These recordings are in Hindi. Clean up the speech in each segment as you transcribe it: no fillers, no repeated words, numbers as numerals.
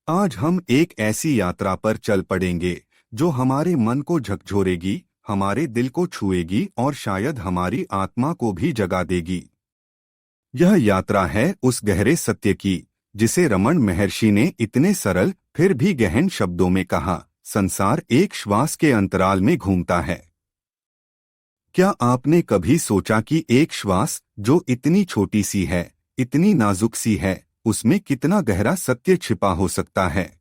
आज हम एक ऐसी यात्रा पर चल पड़ेंगे जो हमारे मन को झकझोरेगी, हमारे दिल को छुएगी और शायद हमारी आत्मा को भी जगा देगी। यह यात्रा है उस गहरे सत्य की जिसे रमन महर्षि ने इतने सरल फिर भी गहन शब्दों में कहा। संसार एक श्वास के अंतराल में घूमता है। क्या आपने कभी सोचा कि एक श्वास जो इतनी छोटी सी है, इतनी नाजुक सी है, उसमें कितना गहरा सत्य छिपा हो सकता है?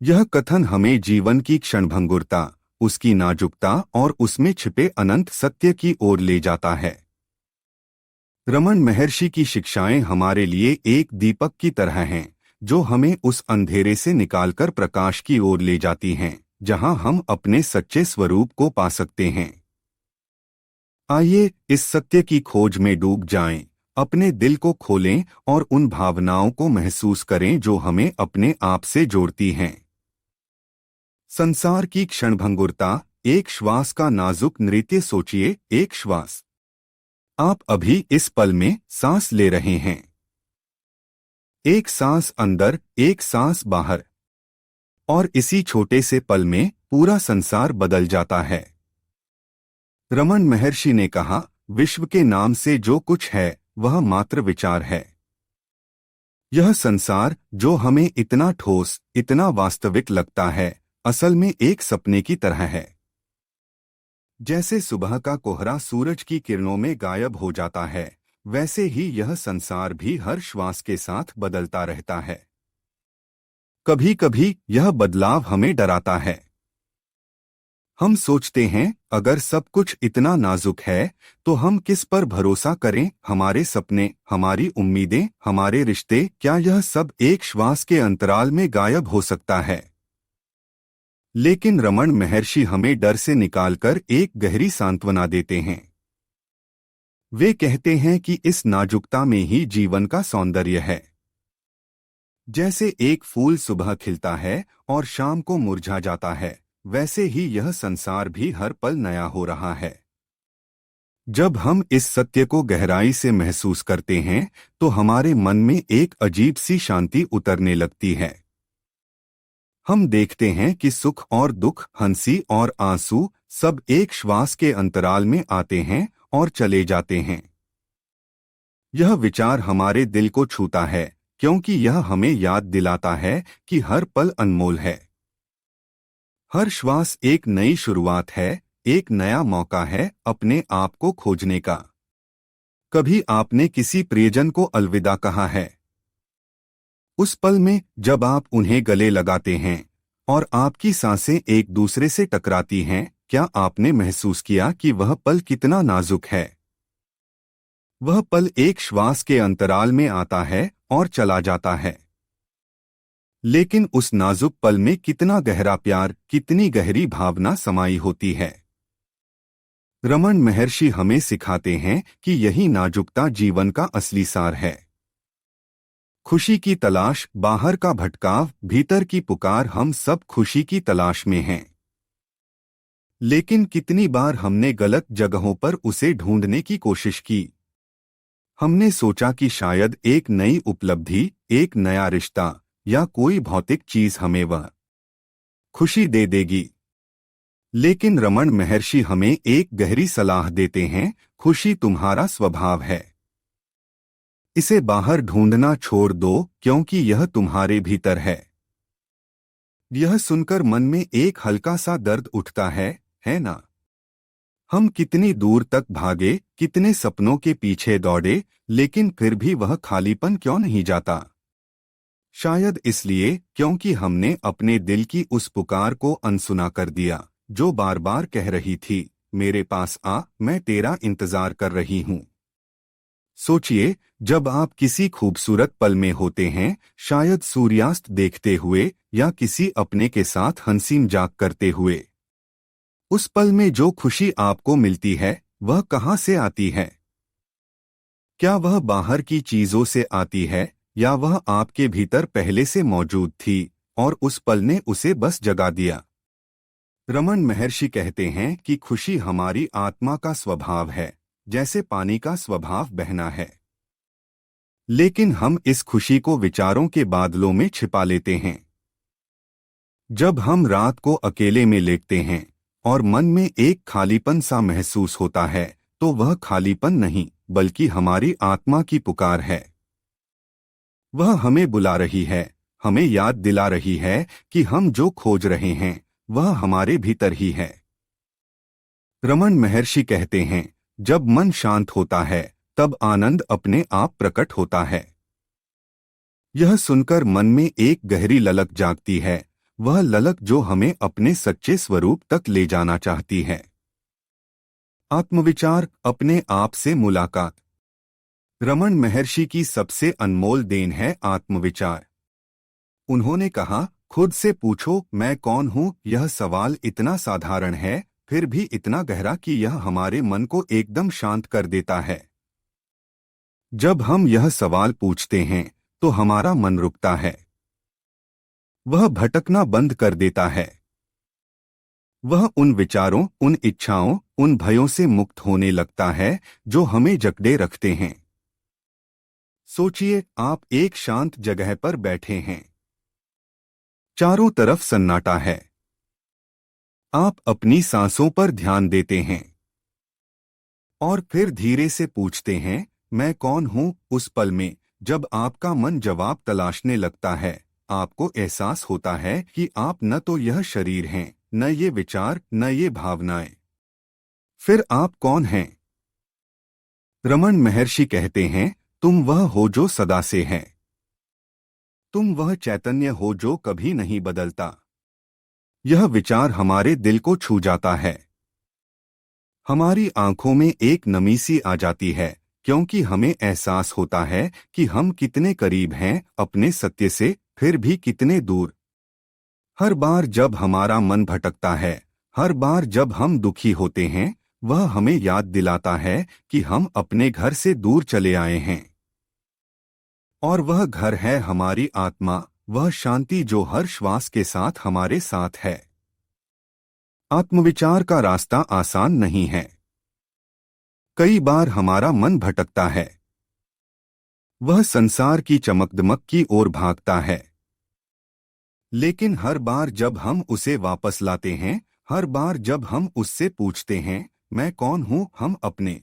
यह कथन हमें जीवन की क्षणभंगुरता, उसकी नाजुकता और उसमें छिपे अनंत सत्य की ओर ले जाता है। रमन महर्षि की शिक्षाएं हमारे लिए एक दीपक की तरह हैं, जो हमें उस अंधेरे से निकालकर प्रकाश की ओर ले जाती हैं, जहां हम अपने सच्चे स्वरूप को पा सकते हैं। आइए इस सत्य की खोज में डूब जाएं, अपने दिल को खोलें और उन भावनाओं को महसूस करें जो हमें अपने आप से जोड़ती हैं। संसार की क्षणभंगुरता, एक श्वास का नाजुक नृत्य। सोचिए, एक श्वास। आप अभी इस पल में सांस ले रहे हैं। एक सांस अंदर, एक सांस बाहर, और इसी छोटे से पल में पूरा संसार बदल जाता है। रमन महर्षि ने कहा, विश्व के नाम से जो कुछ है वह मात्र विचार है। यह संसार जो हमें इतना ठोस, इतना वास्तविक लगता है, असल में एक सपने की तरह है। जैसे सुबह का कोहरा सूरज की किरणों में गायब हो जाता है, वैसे ही यह संसार भी हर श्वास के साथ बदलता रहता है। कभी कभी यह बदलाव हमें डराता है। हम सोचते हैं, अगर सब कुछ इतना नाजुक है तो हम किस पर भरोसा करें? हमारे सपने, हमारी उम्मीदें, हमारे रिश्ते, क्या यह सब एक श्वास के अंतराल में गायब हो सकता है? लेकिन रमन महर्षि हमें डर से निकालकर एक गहरी सांत्वना देते हैं। वे कहते हैं कि इस नाजुकता में ही जीवन का सौंदर्य है। जैसे एक फूल सुबह खिलता है और शाम को मुरझा जाता है, वैसे ही यह संसार भी हर पल नया हो रहा है। जब हम इस सत्य को गहराई से महसूस करते हैं तो हमारे मन में एक अजीब सी शांति उतरने लगती है। हम देखते हैं कि सुख और दुख, हंसी और आंसू सब एक श्वास के अंतराल में आते हैं और चले जाते हैं। यह विचार हमारे दिल को छूता है, क्योंकि यह हमें याद दिलाता है कि हर पल अनमोल है। हर श्वास एक नई शुरुआत है, एक नया मौका है अपने आप को खोजने का। कभी आपने किसी प्रियजन को अलविदा कहा है? उस पल में जब आप उन्हें गले लगाते हैं और आपकी सांसें एक दूसरे से टकराती हैं, क्या आपने महसूस किया कि वह पल कितना नाजुक है? वह पल एक श्वास के अंतराल में आता है और चला जाता है। लेकिन उस नाजुक पल में कितना गहरा प्यार, कितनी गहरी भावना समाई होती है। रमन महर्षि हमें सिखाते हैं कि यही नाजुकता जीवन का असली सार है। खुशी की तलाश, बाहर का भटकाव, भीतर की पुकार, हम सब खुशी की तलाश में हैं। लेकिन कितनी बार हमने गलत जगहों पर उसे ढूंढने की कोशिश की। हमने सोचा कि शायद एक नई उपलब्धि, एक नया रिश्ता या कोई भौतिक चीज हमें वह खुशी दे देगी। लेकिन रमन महर्षि हमें एक गहरी सलाह देते हैं, खुशी तुम्हारा स्वभाव है। इसे बाहर ढूंढना छोड़ दो, क्योंकि यह तुम्हारे भीतर है। यह सुनकर मन में एक हल्का सा दर्द उठता है ना? हम कितनी दूर तक भागे, कितने सपनों के पीछे दौड़े, लेकिन फिर भी वह खालीपन क्यों नहीं जाता? शायद इसलिए क्योंकि हमने अपने दिल की उस पुकार को अनसुना कर दिया, जो बार बार कह रही थी, मेरे पास आ, मैं तेरा इंतजार कर रही हूँ। सोचिए, जब आप किसी खूबसूरत पल में होते हैं, शायद सूर्यास्त देखते हुए या किसी अपने के साथ हंसी मजाक करते हुए, उस पल में जो खुशी आपको मिलती है, वह कहाँ से आती है? क्या वह बाहर की चीजों से आती है, या वह आपके भीतर पहले से मौजूद थी और उस पल ने उसे बस जगा दिया? रमन महर्षि कहते हैं कि खुशी हमारी आत्मा का स्वभाव है, जैसे पानी का स्वभाव बहना है। लेकिन हम इस खुशी को विचारों के बादलों में छिपा लेते हैं। जब हम रात को अकेले में लेटते हैं और मन में एक खालीपन सा महसूस होता है, तो वह खालीपन नहीं बल्कि हमारी आत्मा की पुकार है। वह हमें बुला रही है, हमें याद दिला रही है कि हम जो खोज रहे हैं वह हमारे भीतर ही है। रमन महर्षि कहते हैं, जब मन शांत होता है तब आनंद अपने आप प्रकट होता है। यह सुनकर मन में एक गहरी ललक जागती है, वह ललक जो हमें अपने सच्चे स्वरूप तक ले जाना चाहती है। आत्मविचार, अपने आप से मुलाकात। रमन महर्षि की सबसे अनमोल देन है आत्मविचार। उन्होंने कहा, खुद से पूछो मैं कौन हूँ। यह सवाल इतना साधारण है, फिर भी इतना गहरा कि यह हमारे मन को एकदम शांत कर देता है। जब हम यह सवाल पूछते हैं तो हमारा मन रुकता है, वह भटकना बंद कर देता है। वह उन विचारों, उन इच्छाओं, उन भयों से मुक्त होने लगता है जो हमें जकड़े रखते हैं। सोचिए, आप एक शांत जगह पर बैठे हैं, चारों तरफ सन्नाटा है। आप अपनी सांसों पर ध्यान देते हैं और फिर धीरे से पूछते हैं, मैं कौन हूं। उस पल में जब आपका मन जवाब तलाशने लगता है, आपको एहसास होता है कि आप न तो यह शरीर हैं, न ये विचार, न ये भावनाएं। फिर आप कौन हैं? रमन महर्षि कहते हैं, तुम वह हो जो सदा से है। तुम वह चैतन्य हो जो कभी नहीं बदलता। यह विचार हमारे दिल को छू जाता है। हमारी आंखों में एक नमी सी आ जाती है, क्योंकि हमें एहसास होता है कि हम कितने करीब हैं अपने सत्य से, फिर भी कितने दूर। हर बार जब हमारा मन भटकता है, हर बार जब हम दुखी होते हैं, वह हमें याद दिलाता है कि हम अपने घर से दूर चले आए हैं। और वह घर है हमारी आत्मा, वह शांति जो हर श्वास के साथ हमारे साथ है। आत्मविचार का रास्ता आसान नहीं है। कई बार हमारा मन भटकता है, वह संसार की चमकदमक की ओर भागता है। लेकिन हर बार जब हम उसे वापस लाते हैं, हर बार जब हम उससे पूछते हैं, मैं कौन हूं, हम अपने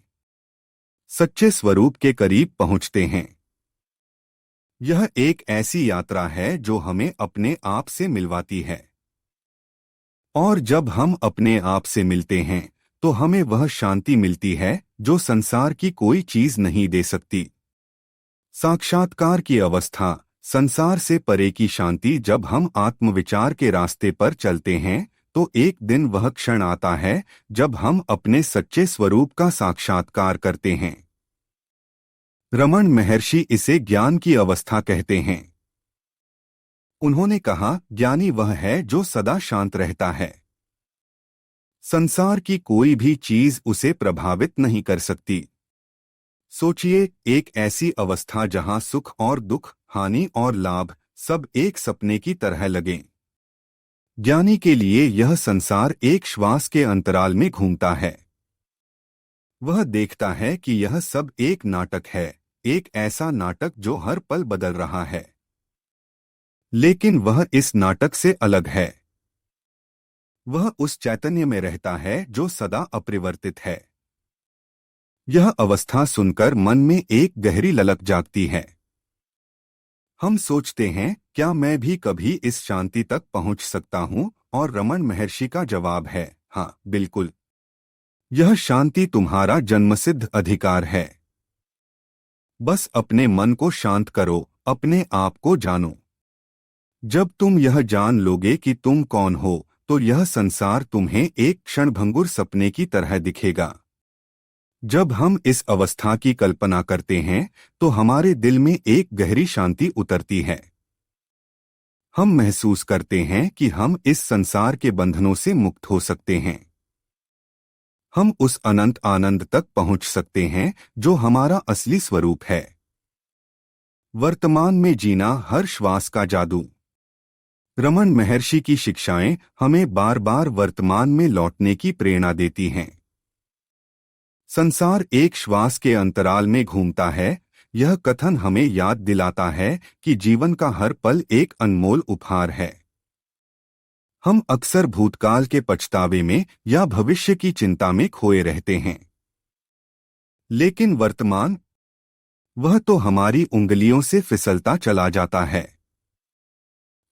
सच्चे स्वरूप के करीब पहुंचते हैं। यह एक ऐसी यात्रा है जो हमें अपने आप से मिलवाती है। और जब हम अपने आप से मिलते हैं तो हमें वह शांति मिलती है जो संसार की कोई चीज नहीं दे सकती। साक्षात्कार की अवस्था, संसार से परे की शांति। जब हम आत्मविचार के रास्ते पर चलते हैं तो एक दिन वह क्षण आता है जब हम अपने सच्चे स्वरूप का साक्षात्कार करते हैं। रमन महर्षि इसे ज्ञान की अवस्था कहते हैं। उन्होंने कहा, ज्ञानी वह है जो सदा शांत रहता है। संसार की कोई भी चीज उसे प्रभावित नहीं कर सकती। सोचिए, एक ऐसी अवस्था जहां सुख और दुख, हानि और लाभ सब एक सपने की तरह लगें। ज्ञानी के लिए यह संसार एक श्वास के अंतराल में घूमता है। वह देखता है कि यह सब एक नाटक है, एक ऐसा नाटक जो हर पल बदल रहा है। लेकिन वह इस नाटक से अलग है। वह उस चैतन्य में रहता है जो सदा अपरिवर्तित है। यह अवस्था सुनकर मन में एक गहरी ललक जागती है। हम सोचते हैं, क्या मैं भी कभी इस शांति तक पहुंच सकता हूं? और रमन महर्षि का जवाब है, हाँ, बिल्कुल। यह शांति तुम्हारा जन्मसिद्ध अधिकार है। बस अपने मन को शांत करो, अपने आप को जानो। जब तुम यह जान लोगे कि तुम कौन हो, तो यह संसार तुम्हें एक क्षणभंगुर सपने की तरह दिखेगा। जब हम इस अवस्था की कल्पना करते हैं तो हमारे दिल में एक गहरी शांति उतरती है। हम महसूस करते हैं कि हम इस संसार के बंधनों से मुक्त हो सकते हैं। हम उस अनंत आनंद तक पहुंच सकते हैं जो हमारा असली स्वरूप है। वर्तमान में जीना, हर श्वास का जादू। रमन महर्षि की शिक्षाएं हमें बार बार वर्तमान में लौटने की प्रेरणा देती हैं। संसार एक श्वास के अंतराल में घूमता है, यह कथन हमें याद दिलाता है कि जीवन का हर पल एक अनमोल उपहार है। हम अक्सर भूतकाल के पछतावे में या भविष्य की चिंता में खोए रहते हैं, लेकिन वर्तमान, वह तो हमारी उंगलियों से फिसलता चला जाता है।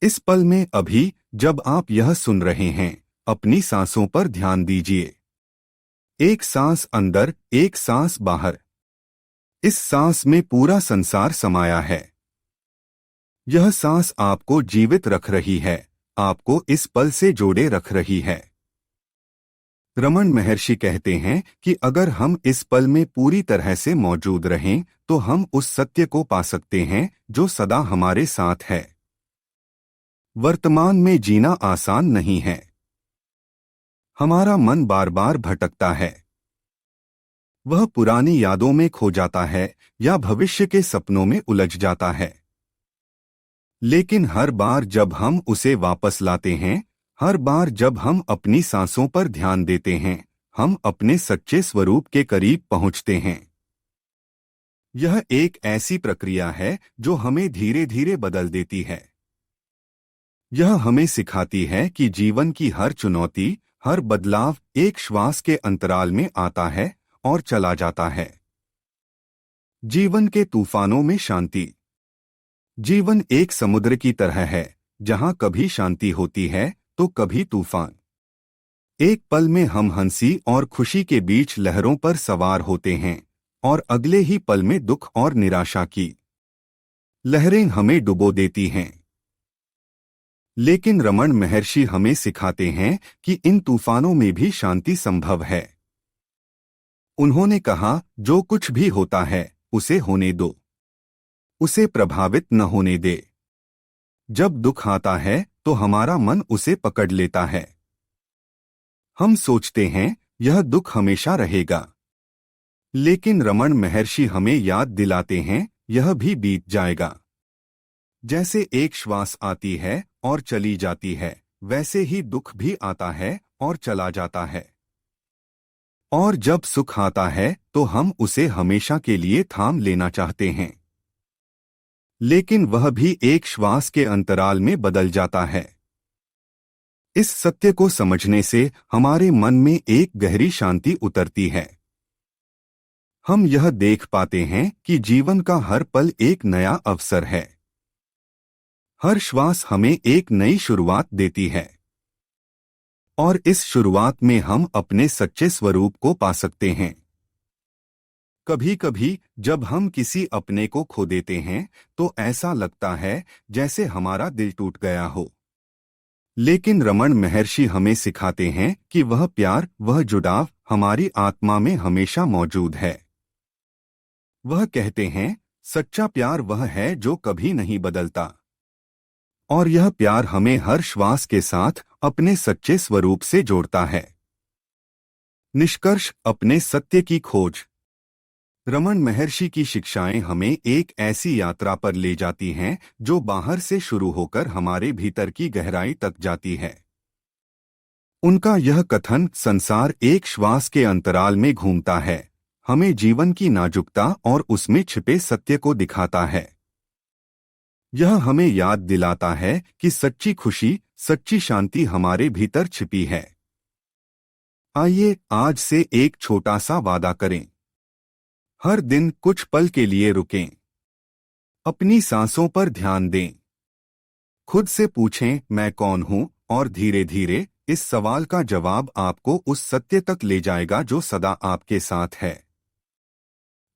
इस पल में अभी, जब आप यह सुन रहे हैं, अपनी सांसों पर ध्यान दीजिए। एक सांस अंदर, एक सांस बाहर। इस सांस में पूरा संसार समाया है। यह सांस आपको जीवित रख रही है, आपको इस पल से जोड़े रख रही है। रमन महर्षि कहते हैं कि अगर हम इस पल में पूरी तरह से मौजूद रहें तो हम उस सत्य को पा सकते हैं जो सदा हमारे साथ है। वर्तमान में जीना आसान नहीं है। हमारा मन बार बार भटकता है। वह पुरानी यादों में खो जाता है या भविष्य के सपनों में उलझ जाता है। लेकिन हर बार जब हम उसे वापस लाते हैं, हर बार जब हम अपनी सांसों पर ध्यान देते हैं, हम अपने सच्चे स्वरूप के करीब पहुंचते हैं। यह एक ऐसी प्रक्रिया है जो हमें धीरे धीरे बदल देती है। यह हमें सिखाती है कि जीवन की हर चुनौती, हर बदलाव एक श्वास के अंतराल में आता है और चला जाता है। जीवन के तूफानों में शांति। जीवन एक समुद्र की तरह है, जहां कभी शांति होती है तो कभी तूफान। एक पल में हम हंसी और खुशी के बीच लहरों पर सवार होते हैं और अगले ही पल में दुख और निराशा की लहरें हमें डुबो देती हैं। लेकिन रमन महर्षि हमें सिखाते हैं कि इन तूफानों में भी शांति संभव है। उन्होंने कहा, जो कुछ भी होता है उसे होने दो, उसे प्रभावित न होने दे। जब दुख आता है तो हमारा मन उसे पकड़ लेता है। हम सोचते हैं यह दुख हमेशा रहेगा, लेकिन रमन महर्षि हमें याद दिलाते हैं यह भी बीत जाएगा। जैसे एक श्वास आती है और चली जाती है, वैसे ही दुख भी आता है और चला जाता है। और जब सुख आता है तो हम उसे हमेशा के लिए थाम लेना चाहते हैं, लेकिन वह भी एक श्वास के अंतराल में बदल जाता है। इस सत्य को समझने से हमारे मन में एक गहरी शांति उतरती है। हम यह देख पाते हैं कि जीवन का हर पल एक नया अवसर है। हर श्वास हमें एक नई शुरुआत देती है, और इस शुरुआत में हम अपने सच्चे स्वरूप को पा सकते हैं। कभी कभी जब हम किसी अपने को खो देते हैं तो ऐसा लगता है जैसे हमारा दिल टूट गया हो। लेकिन रमन महर्षि हमें सिखाते हैं कि वह प्यार, वह जुड़ाव हमारी आत्मा में हमेशा मौजूद है। वह कहते हैं, सच्चा प्यार वह है जो कभी नहीं बदलता, और यह प्यार हमें हर श्वास के साथ अपने सच्चे स्वरूप से जोड़ता है। निष्कर्ष, अपने सत्य की खोज। रमन महर्षि की शिक्षाएं हमें एक ऐसी यात्रा पर ले जाती हैं जो बाहर से शुरू होकर हमारे भीतर की गहराई तक जाती है। उनका यह कथन, संसार एक श्वास के अंतराल में घूमता है, हमें जीवन की नाजुकता और उसमें छिपे सत्य को दिखाता है। यह हमें याद दिलाता है कि सच्ची खुशी, सच्ची शांति हमारे भीतर छिपी है। आइए आज से एक छोटा सा वादा करें। हर दिन कुछ पल के लिए रुकें, अपनी सांसों पर ध्यान दें, खुद से पूछें मैं कौन हूं, और धीरे धीरे इस सवाल का जवाब आपको उस सत्य तक ले जाएगा जो सदा आपके साथ है।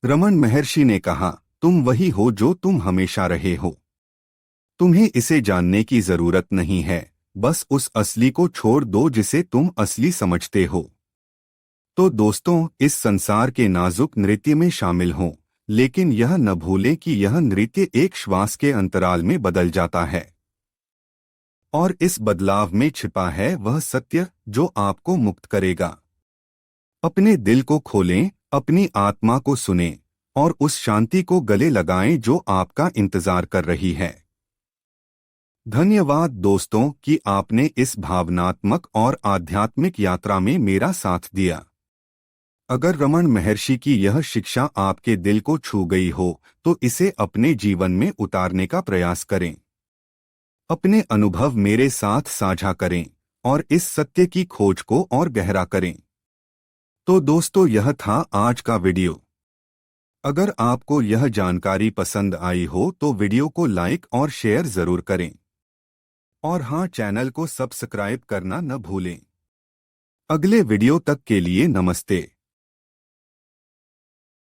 रमन महर्षि ने कहा, तुम वही हो जो तुम हमेशा रहे हो। तुम्हें इसे जानने की जरूरत नहीं है, बस उस असली को छोड़ दो जिसे तुम असली समझते हो। तो दोस्तों, इस संसार के नाजुक नृत्य में शामिल हों, लेकिन यह न भूलें कि यह नृत्य एक श्वास के अंतराल में बदल जाता है, और इस बदलाव में छिपा है वह सत्य जो आपको मुक्त करेगा। अपने दिल को खोलें, अपनी आत्मा को सुनें, और उस शांति को गले लगाएं जो आपका इंतजार कर रही है। धन्यवाद दोस्तों कि आपने इस भावनात्मक और आध्यात्मिक यात्रा में मेरा साथ दिया। अगर रमन महर्षि की यह शिक्षा आपके दिल को छू गई हो तो इसे अपने जीवन में उतारने का प्रयास करें। अपने अनुभव मेरे साथ साझा करें और इस सत्य की खोज को और गहरा करें। तो दोस्तों, यह था आज का वीडियो। अगर आपको यह जानकारी पसंद आई हो तो वीडियो को लाइक और शेयर जरूर करें। और हाँ, चैनल को सब्सक्राइब करना न भूलें। अगले वीडियो तक के लिए नमस्ते।